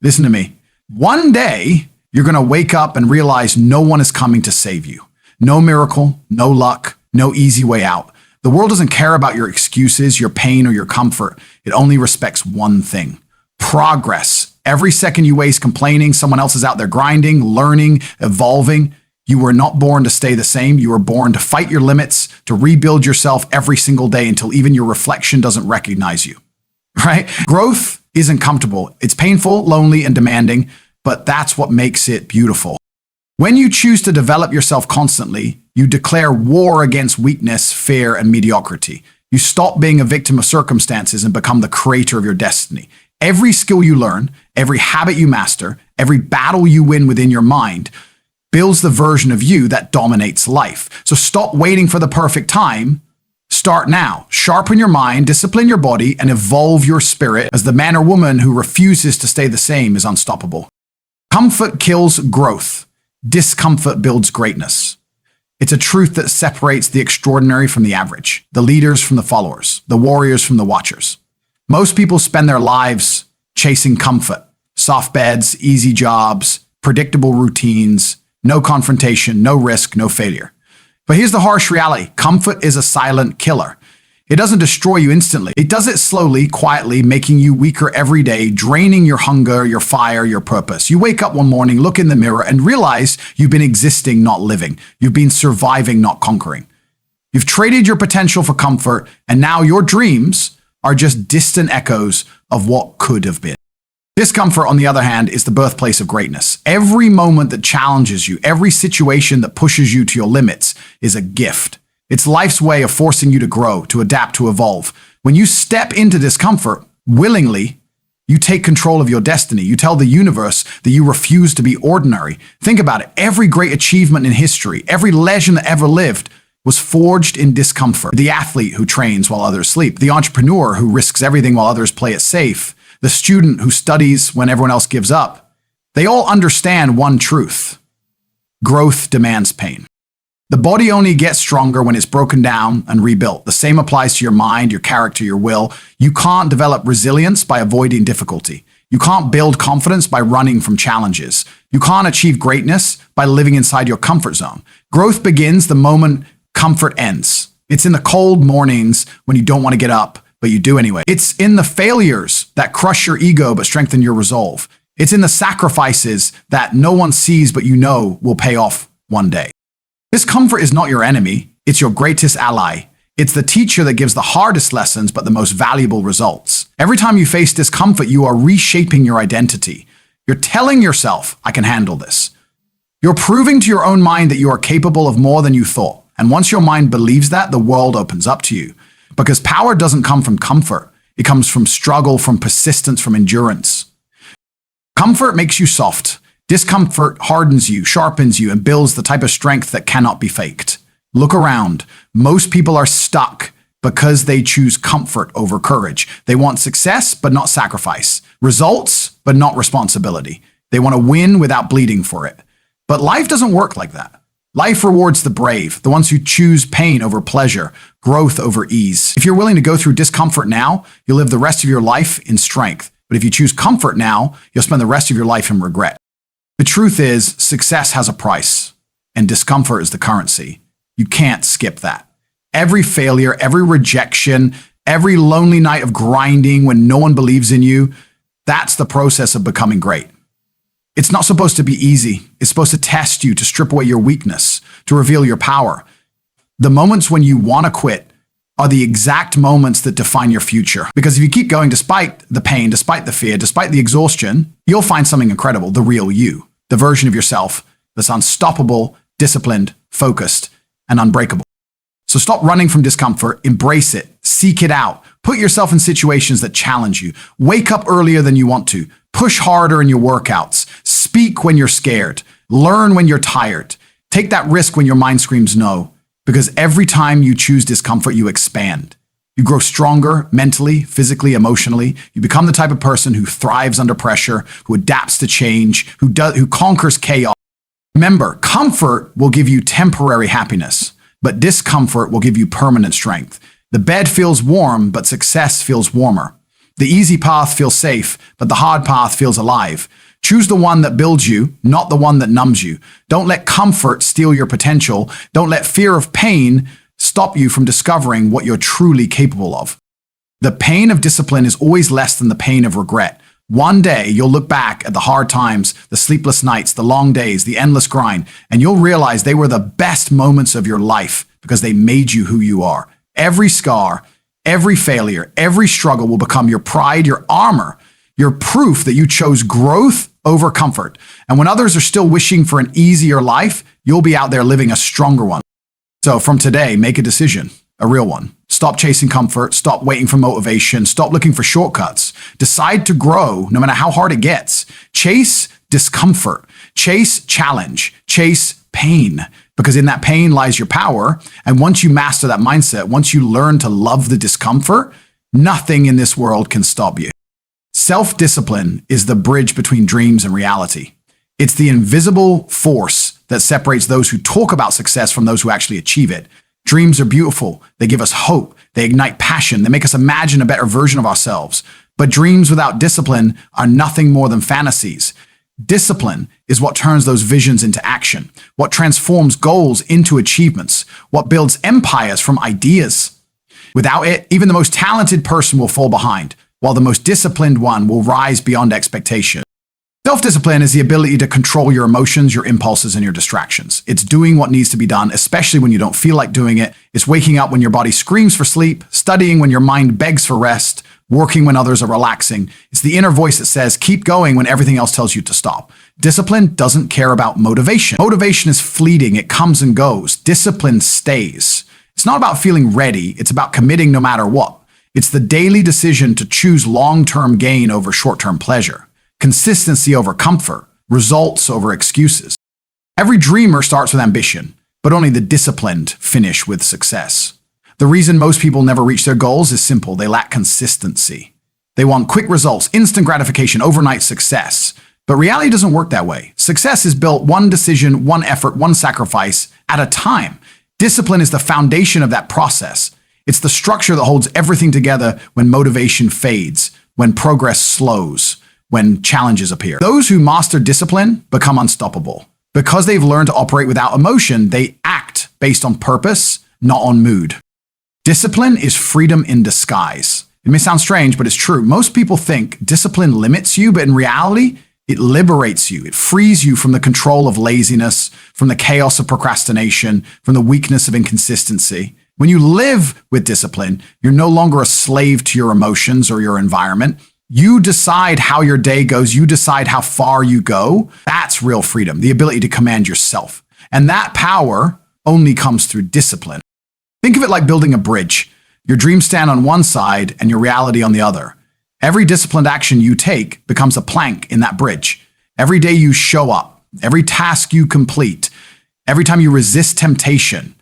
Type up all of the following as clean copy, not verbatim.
Listen to me. One day, you're going to wake up and realize no one is coming to save you. No miracle, no luck, no easy way out. The world doesn't care about your excuses, your pain, or your comfort. It only respects one thing: progress. Every second you waste complaining, someone else is out there grinding, learning, evolving. You were not born to stay the same. You were born to fight your limits, to rebuild yourself every single day until even your reflection doesn't recognize you, right? Growth isn't comfortable. It's painful, lonely, and demanding, but that's what makes it beautiful. When you choose to develop yourself constantly, you declare war against weakness, fear, and mediocrity. You stop being a victim of circumstances and become the creator of your destiny. Every skill you learn, every habit you master, every battle you win within your mind builds the version of you that dominates life. So stop waiting for the perfect time. Start now. Sharpen your mind, discipline your body, and evolve your spirit, as the man or woman who refuses to stay the same is unstoppable. Comfort kills growth. Discomfort builds greatness. It's a truth that separates the extraordinary from the average, the leaders from the followers, the warriors from the watchers. Most people spend their lives chasing comfort: soft beds, easy jobs, predictable routines, no confrontation, no risk, no failure. But here's the harsh reality: comfort is a silent killer. It doesn't destroy you instantly. It does it slowly, quietly, making you weaker every day, draining your hunger, your fire, your purpose. You wake up one morning, look in the mirror, and realize you've been existing, not living. You've been surviving, not conquering. You've traded your potential for comfort, and now your dreams are just distant echoes of what could have been. Discomfort, on the other hand, is the birthplace of greatness. Every moment that challenges you, every situation that pushes you to your limits is a gift. It's life's way of forcing you to grow, to adapt, to evolve. When you step into discomfort willingly, you take control of your destiny. You tell the universe that you refuse to be ordinary. Think about it. Every great achievement in history, every legend that ever lived, was forged in discomfort. The athlete who trains while others sleep, the entrepreneur who risks everything while others play it safe, the student who studies when everyone else gives up. They all understand one truth: growth demands pain. The body only gets stronger when it's broken down and rebuilt. The same applies to your mind, your character, your will. You can't develop resilience by avoiding difficulty. You can't build confidence by running from challenges. You can't achieve greatness by living inside your comfort zone. Growth begins the moment comfort ends. It's in the cold mornings when you don't want to get up, but you do anyway. It's in the failures that crush your ego but strengthen your resolve. It's in the sacrifices that no one sees but you know will pay off one day. Discomfort is not your enemy, it's your greatest ally. It's the teacher that gives the hardest lessons but the most valuable results. Every time you face discomfort, you are reshaping your identity. You're telling yourself, I can handle this. You're proving to your own mind that you are capable of more than you thought. And once your mind believes that, the world opens up to you. Because power doesn't come from comfort. It comes from struggle, from persistence, from endurance. Comfort makes you soft. Discomfort hardens you, sharpens you, and builds the type of strength that cannot be faked. Look around. Most people are stuck because they choose comfort over courage. They want success, but not sacrifice. Results, but not responsibility. They want to win without bleeding for it. But life doesn't work like that. Life rewards the brave, the ones who choose pain over pleasure, growth over ease. If you're willing to go through discomfort now, you'll live the rest of your life in strength. But if you choose comfort now, you'll spend the rest of your life in regret. The truth is, success has a price, and discomfort is the currency. You can't skip that. Every failure, every rejection, every lonely night of grinding when no one believes in you, that's the process of becoming great. It's not supposed to be easy. It's supposed to test you, to strip away your weakness, to reveal your power. The moments when you want to quit are the exact moments that define your future. Because if you keep going despite the pain, despite the fear, despite the exhaustion, you'll find something incredible, the real you, the version of yourself that's unstoppable, disciplined, focused, and unbreakable. So stop running from discomfort, embrace it, seek it out, put yourself in situations that challenge you, wake up earlier than you want to, push harder in your workouts, speak when you're scared, learn when you're tired, take that risk when your mind screams no, because every time you choose discomfort, you expand. You grow stronger mentally, physically, emotionally. You become the type of person who thrives under pressure, who adapts to change, who conquers chaos. Remember, comfort will give you temporary happiness, but discomfort will give you permanent strength. The bed feels warm, but success feels warmer. The easy path feels safe, but the hard path feels alive. Choose the one that builds you, not the one that numbs you. Don't let comfort steal your potential. Don't let fear of pain stop you from discovering what you're truly capable of. The pain of discipline is always less than the pain of regret. One day, you'll look back at the hard times, the sleepless nights, the long days, the endless grind, and you'll realize they were the best moments of your life because they made you who you are. Every scar, every failure, every struggle will become your pride, your armor, your proof that you chose growth over comfort. And when others are still wishing for an easier life, you'll be out there living a stronger one. So from today, make a decision, a real one. Stop chasing comfort. Stop waiting for motivation. Stop looking for shortcuts. Decide to grow no matter how hard it gets. Chase discomfort. Chase challenge. Chase pain. Because in that pain lies your power. And once you master that mindset, once you learn to love the discomfort, nothing in this world can stop you. Self-discipline is the bridge between dreams and reality. It's the invisible force that separates those who talk about success from those who actually achieve it. Dreams are beautiful. They give us hope. They ignite passion. They make us imagine a better version of ourselves. But dreams without discipline are nothing more than fantasies. Discipline is what turns those visions into action, what transforms goals into achievements, what builds empires from ideas. Without it, even the most talented person will fall behind, while the most disciplined one will rise beyond expectation. Self-discipline is the ability to control your emotions, your impulses, and your distractions. It's doing what needs to be done, especially when you don't feel like doing it. It's waking up when your body screams for sleep, studying when your mind begs for rest, working when others are relaxing. It's the inner voice that says, keep going when everything else tells you to stop. Discipline doesn't care about motivation. Motivation is fleeting. It comes and goes. Discipline stays. It's not about feeling ready. It's about committing no matter what. It's the daily decision to choose long-term gain over short-term pleasure. Consistency over comfort, results over excuses. Every dreamer starts with ambition, but only the disciplined finish with success. The reason most people never reach their goals is simple. They lack consistency. They want quick results, instant gratification, overnight success. But reality doesn't work that way. Success is built one decision, one effort, one sacrifice at a time. Discipline is the foundation of that process. It's the structure that holds everything together when motivation fades, when progress slows, when challenges appear. Those who master discipline become unstoppable. Because they've learned to operate without emotion, they act based on purpose, not on mood. Discipline is freedom in disguise. It may sound strange, but it's true. Most people think discipline limits you, but in reality, it liberates you. It frees you from the control of laziness, from the chaos of procrastination, from the weakness of inconsistency. When you live with discipline, you're no longer a slave to your emotions or your environment. You decide how your day goes. You decide how far you go. That's real freedom, the ability to command yourself. And that power only comes through discipline. Think of it like building a bridge. Your dreams stand on one side and your reality on the other. Every disciplined action you take becomes a plank in that bridge. Every day you show up, every task you complete, every time you resist temptation,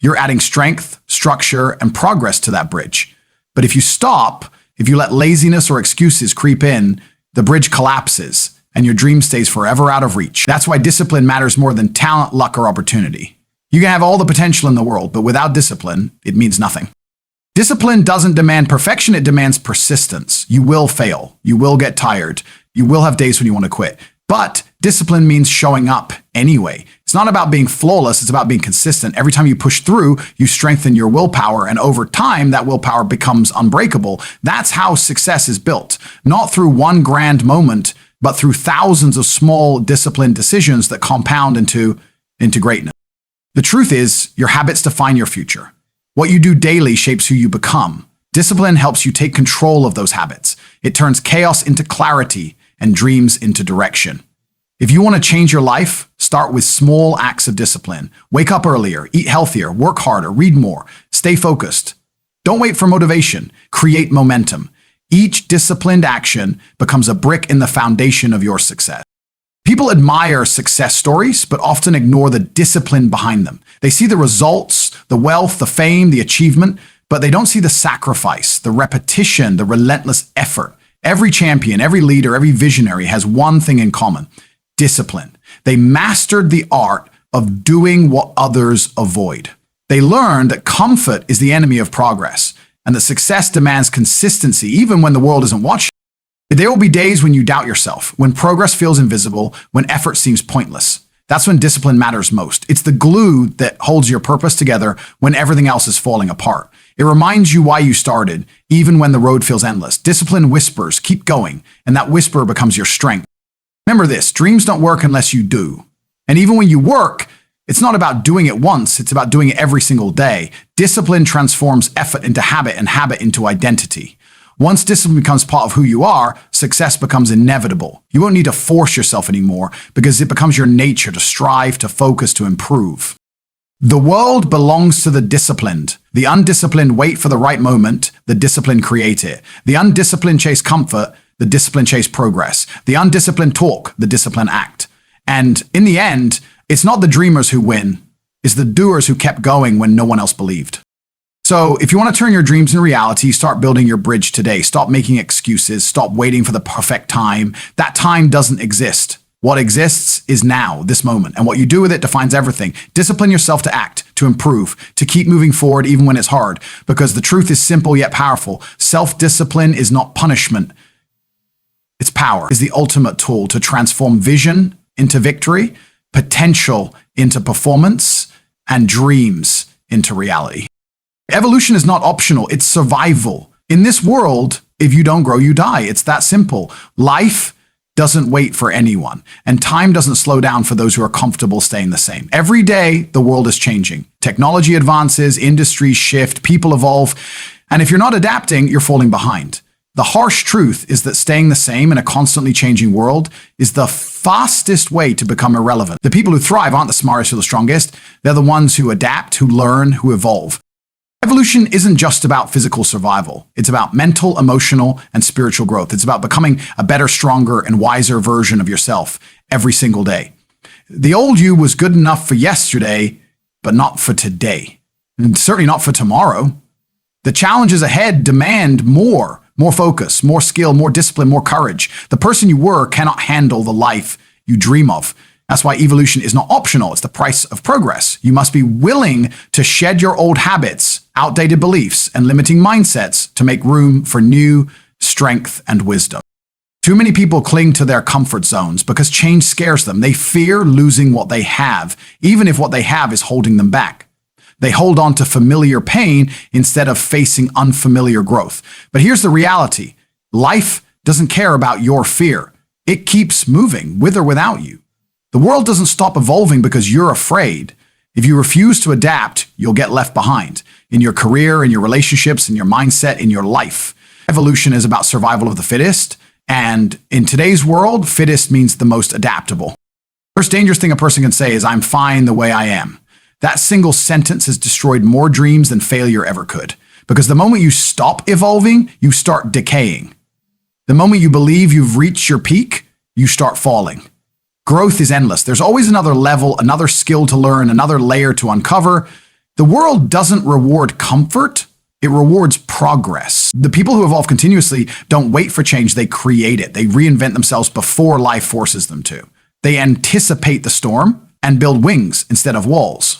you're adding strength, structure, and progress to that bridge. But if you stop, if you let laziness or excuses creep in, the bridge collapses and your dream stays forever out of reach. That's why discipline matters more than talent, luck, or opportunity. You can have all the potential in the world, but without discipline, it means nothing. Discipline doesn't demand perfection, it demands persistence. You will fail. You will get tired. You will have days when you want to quit. But discipline means showing up anyway. It's not about being flawless, it's about being consistent. Every time you push through, you strengthen your willpower, and over time, that willpower becomes unbreakable. That's how success is built. Not through one grand moment, but through thousands of small, disciplined decisions that compound into greatness. The truth is, your habits define your future. What you do daily shapes who you become. Discipline helps you take control of those habits. It turns chaos into clarity and dreams into direction. If you want to change your life, start with small acts of discipline. Wake up earlier, eat healthier, work harder, read more, stay focused. Don't wait for motivation. Create momentum. Each disciplined action becomes a brick in the foundation of your success. People admire success stories, but often ignore the discipline behind them. They see the results, the wealth, the fame, the achievement, but they don't see the sacrifice, the repetition, the relentless effort. Every champion, every leader, every visionary has one thing in common: discipline. They mastered the art of doing what others avoid. They learned that comfort is the enemy of progress, and that success demands consistency even when the world isn't watching. There will be days when you doubt yourself, when progress feels invisible, when effort seems pointless. That's when discipline matters most. It's the glue that holds your purpose together when everything else is falling apart. It reminds you why you started, even when the road feels endless. Discipline whispers, keep going, and that whisper becomes your strength. Remember this, dreams don't work unless you do. And even when you work, it's not about doing it once, it's about doing it every single day. Discipline transforms effort into habit and habit into identity. Once discipline becomes part of who you are, success becomes inevitable. You won't need to force yourself anymore because it becomes your nature to strive, to focus, to improve. The world belongs to the disciplined. The undisciplined wait for the right moment, the disciplined create it. The undisciplined chase comfort, the disciplined chase progress. The undisciplined talk, the disciplined act. And in the end, it's not the dreamers who win, it's the doers who kept going when no one else believed. So if you want to turn your dreams into reality, start building your bridge today. Stop making excuses. Stop waiting for the perfect time. That time doesn't exist. What exists is now, this moment. And what you do with it defines everything. Discipline yourself to act, to improve, to keep moving forward even when it's hard. Because the truth is simple yet powerful. Self-discipline is not punishment. It's power. It's the ultimate tool to transform vision into victory, potential into performance, and dreams into reality. Evolution is not optional, it's survival. In this world, if you don't grow, you die. It's that simple. Life doesn't wait for anyone, and time doesn't slow down for those who are comfortable staying the same. Every day, the world is changing. Technology advances, industries shift, people evolve, and if you're not adapting, you're falling behind. The harsh truth is that staying the same in a constantly changing world is the fastest way to become irrelevant. The people who thrive aren't the smartest or the strongest. They're the ones who adapt, who learn, who evolve. Evolution isn't just about physical survival. It's about mental, emotional, and spiritual growth. It's about becoming a better, stronger, and wiser version of yourself every single day. The old you was good enough for yesterday, but not for today, and certainly not for tomorrow. The challenges ahead demand more focus, more skill, more discipline, more courage. The person you were cannot handle the life you dream of. That's why evolution is not optional. It's the price of progress. You must be willing to shed your old habits, outdated beliefs, and limiting mindsets to make room for new strength and wisdom. Too many people cling to their comfort zones because change scares them. They fear losing what they have, even if what they have is holding them back. They hold on to familiar pain instead of facing unfamiliar growth. But here's the reality. Life doesn't care about your fear. It keeps moving with or without you. The world doesn't stop evolving because you're afraid. If you refuse to adapt, you'll get left behind in your career, in your relationships, in your mindset, in your life. Evolution is about survival of the fittest. And in today's world, fittest means the most adaptable. The most dangerous thing a person can say is, I'm fine the way I am. That single sentence has destroyed more dreams than failure ever could. Because the moment you stop evolving, you start decaying. The moment you believe you've reached your peak, you start falling. Growth is endless. There's always another level, another skill to learn, another layer to uncover. The world doesn't reward comfort. It rewards progress. The people who evolve continuously don't wait for change. They create it. They reinvent themselves before life forces them to. They anticipate the storm and build wings instead of walls.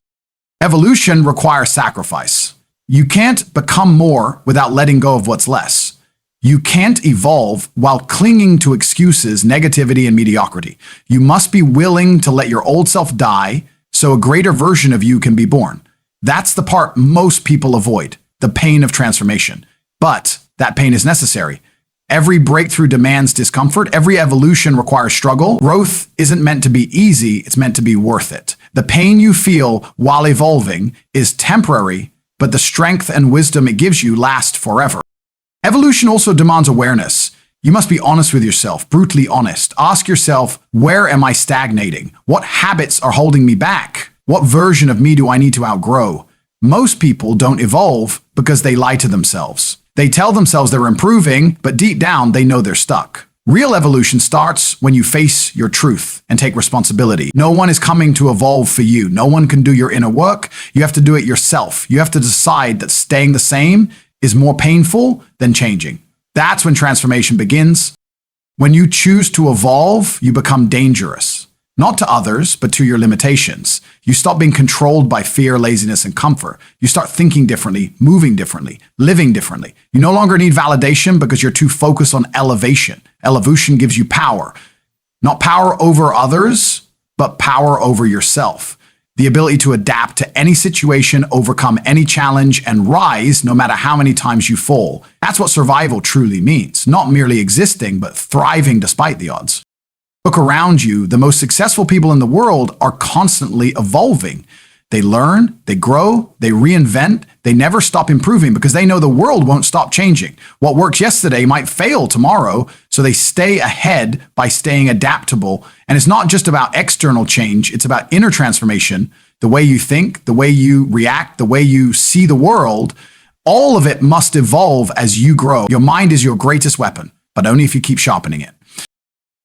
Evolution requires sacrifice. You can't become more without letting go of what's less. You can't evolve while clinging to excuses, negativity, and mediocrity. You must be willing to let your old self die so a greater version of you can be born. That's the part most people avoid, the pain of transformation. But that pain is necessary. Every breakthrough demands discomfort. Every evolution requires struggle. Growth isn't meant to be easy. It's meant to be worth it. The pain you feel while evolving is temporary, but the strength and wisdom it gives you last forever. Evolution also demands awareness. You must be honest with yourself, brutally honest. Ask yourself, where am I stagnating? What habits are holding me back? What version of me do I need to outgrow? Most people don't evolve because they lie to themselves. They tell themselves they're improving, but deep down they know they're stuck. Real evolution starts when you face your truth and take responsibility. No one is coming to evolve for you. No one can do your inner work. You have to do it yourself. You have to decide that staying the same is more painful than changing. That's when transformation begins. When you choose to evolve, you become dangerous. not to others, but to your limitations. You stop being controlled by fear, laziness, and comfort. You start thinking differently, moving differently, living differently. You no longer need validation because you're too focused on elevation. Elevation gives you power. Not power over others, but power over yourself. The ability to adapt to any situation, overcome any challenge, and rise no matter how many times you fall. That's what survival truly means. Not merely existing, but thriving despite the odds. Look around you. The most successful people in the world are constantly evolving. They learn, they grow, they reinvent, they never stop improving because they know the world won't stop changing. What worked yesterday might fail tomorrow, so they stay ahead by staying adaptable. And it's not just about external change, it's about inner transformation, the way you think, the way you react, the way you see the world. All of it must evolve as you grow. Your mind is your greatest weapon, but only if you keep sharpening it.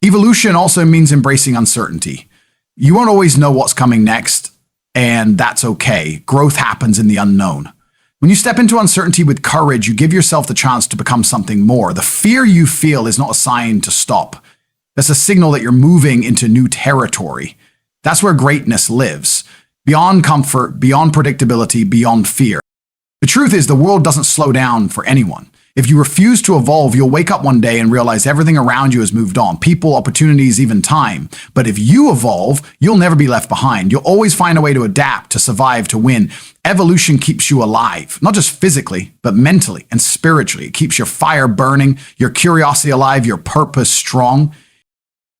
Evolution also means embracing uncertainty. You won't always know what's coming next, and that's okay. Growth happens in the unknown. When you step into uncertainty with courage, you give yourself the chance to become something more. The fear you feel is not a sign to stop. That's a signal that you're moving into new territory. That's where greatness lives. Beyond comfort, beyond predictability, beyond fear. The truth is, the world doesn't slow down for anyone. If you refuse to evolve, you'll wake up one day and realize everything around you has moved on. People, opportunities, even time. But if you evolve, you'll never be left behind. You'll always find a way to adapt, to survive, to win. Evolution keeps you alive, not just physically, but mentally and spiritually. It keeps your fire burning, your curiosity alive, your purpose strong.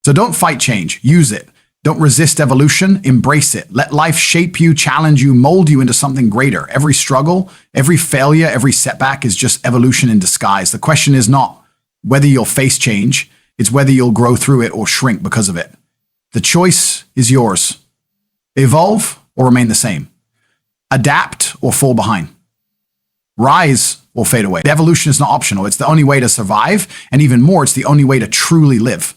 So don't fight change. Use it. Don't resist evolution, embrace it. Let life shape you, challenge you, mold you into something greater. Every struggle, every failure, every setback is just evolution in disguise. The question is not whether you'll face change, it's whether you'll grow through it or shrink because of it. The choice is yours. Evolve or remain the same. Adapt or fall behind. Rise or fade away. Evolution is not optional. It's the only way to survive, and even more, it's the only way to truly live.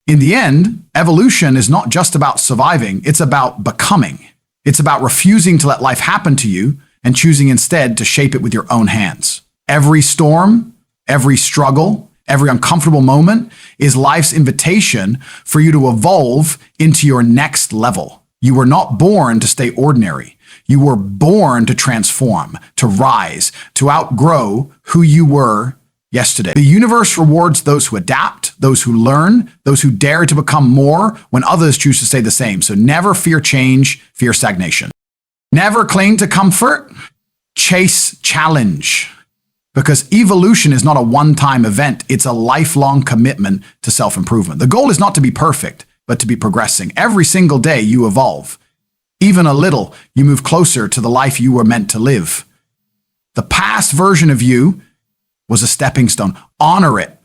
In the end, evolution is not just about surviving, it's about becoming. It's about refusing to let life happen to you and choosing instead to shape it with your own hands. Every storm, every struggle, every uncomfortable moment is life's invitation for you to evolve into your next level. You were not born to stay ordinary. You were born to transform, to rise, to outgrow who you were yesterday. The universe rewards those who adapt, those who learn, those who dare to become more when others choose to stay the same. So never fear change, fear stagnation. Never cling to comfort, chase challenge. Because evolution is not a one-time event, it's a lifelong commitment to self-improvement. The goal is not to be perfect, but to be progressing. Every single day you evolve. Even a little, you move closer to the life you were meant to live. The past version of you was a stepping stone. Honor it,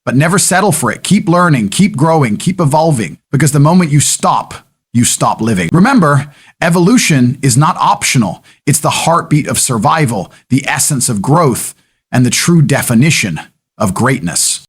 but never settle for it. Keep learning, keep growing, keep evolving, because the moment you stop living. Remember, evolution is not optional. It's the heartbeat of survival, the essence of growth, and the true definition of greatness.